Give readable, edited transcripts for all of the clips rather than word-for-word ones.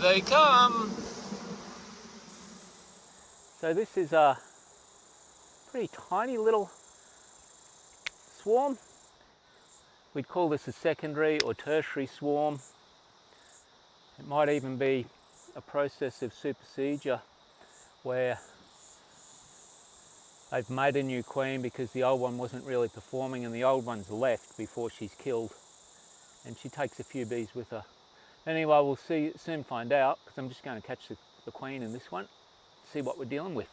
they come. So this is a pretty tiny little swarm. We'd call this a secondary or tertiary swarm. It might even be a process of supersedure where they've made a new queen because the old one wasn't really performing and the old one's left before she's killed, and she takes a few bees with her. Anyway, we'll soon find out, because I'm just going to catch the queen in this one, see what we're dealing with.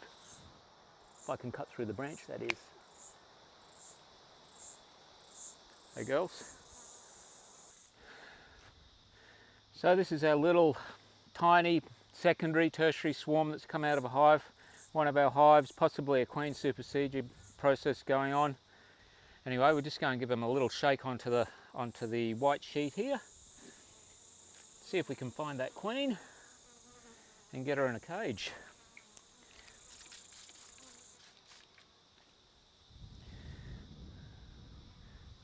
If I can cut through the branch, that is. Hey girls. So this is our little tiny secondary tertiary swarm that's come out of a hive. One of our hives, possibly a queen supersedure process going on. Anyway, we're just going to give them a little shake onto the white sheet here. See if we can find that queen and get her in a cage.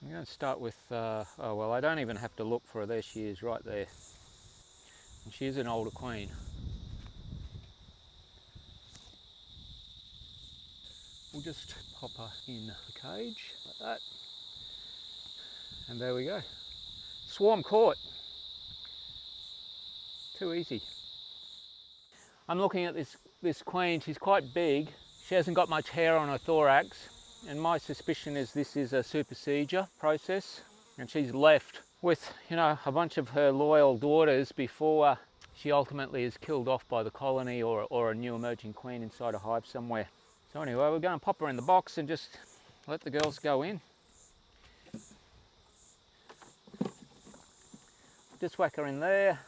I'm going to start with, oh well, I don't even have to look for her. There she is, right there. And she is an older queen. We'll just pop her in the cage like that. And there we go. Swarm caught. Too easy. I'm looking at this queen. She's quite big. She hasn't got much hair on her thorax. And my suspicion is this is a supersedure process. And she's left with, you know, a bunch of her loyal daughters before she ultimately is killed off by the colony or a new emerging queen inside a hive somewhere. So anyway, we're going to pop her in the box and just let the girls go in. Just whack her in there.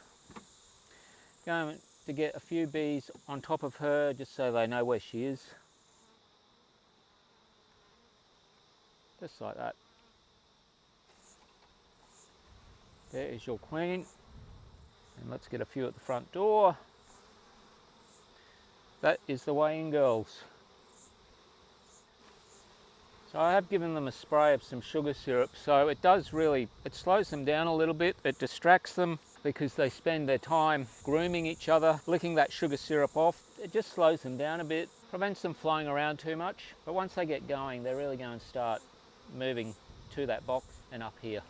Going to get a few bees on top of her just so they know where she is. Just like that. There is your queen. And let's get a few at the front door. That is the way in, girls. So I have given them a spray of some sugar syrup, so it slows them down a little bit. It distracts them because they spend their time grooming each other, licking that sugar syrup off. It just slows them down a bit, prevents them flying around too much. But once they get going, they're really going to start moving to that box and up here.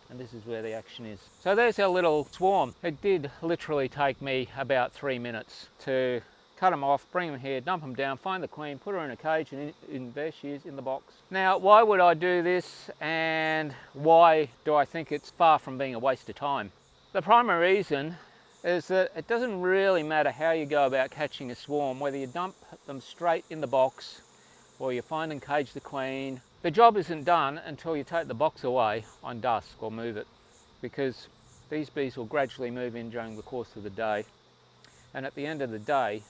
And this is where the action is. So there's our little swarm. It did literally take me about 3 minutes to cut them off, bring them here, dump them down, find the queen, put her in a cage, and there she is in the box. Now, why would I do this, and why do I think it's far from being a waste of time? The primary reason is that it doesn't really matter how you go about catching a swarm, whether you dump them straight in the box or you find and cage the queen. The job isn't done until you take the box away on dusk or move it, because these bees will gradually move in during the course of the day, and at the end of the day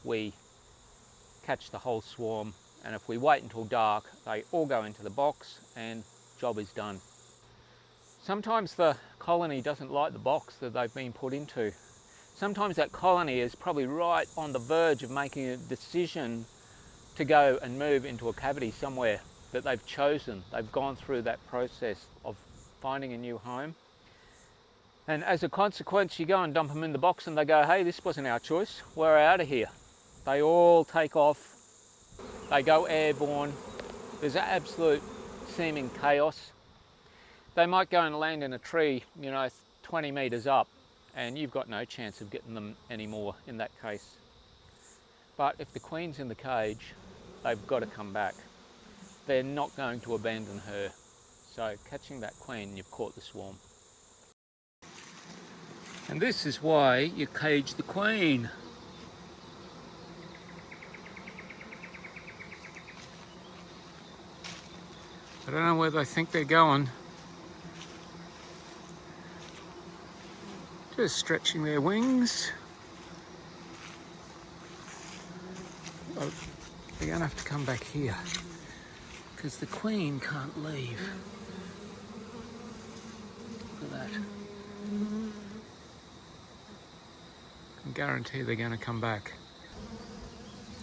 we catch the whole swarm, and if we wait until dark they all go into the box and job is done. Sometimes the colony doesn't like the box that they've been put into. Sometimes that colony is probably right on the verge of making a decision to go and move into a cavity somewhere that they've chosen. They've gone through that process of finding a new home, and as a consequence you go and dump them in the box and they go, hey, this wasn't our choice, we're out of here. They all take off, they go airborne, there's absolute seeming chaos. They might go and land in a tree, you know, 20 metres up, and you've got no chance of getting them anymore in that case. But if the queen's in the cage, they've got to come back. They're not going to abandon her. So catching that queen, you've caught the swarm. And this is why you cage the queen. I don't know where they think they're going. Just stretching their wings. Oh, they're going to have to come back here because the queen can't leave. Look at that. I can guarantee they're going to come back.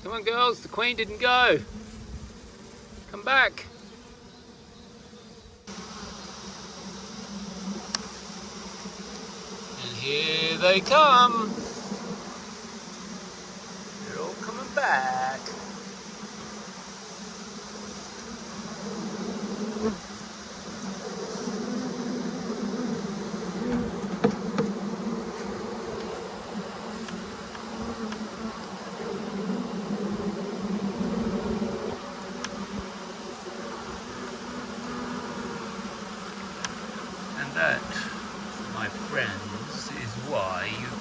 Come on, girls, the queen didn't go. Come back. And here they come. back. And that, my friends, is why you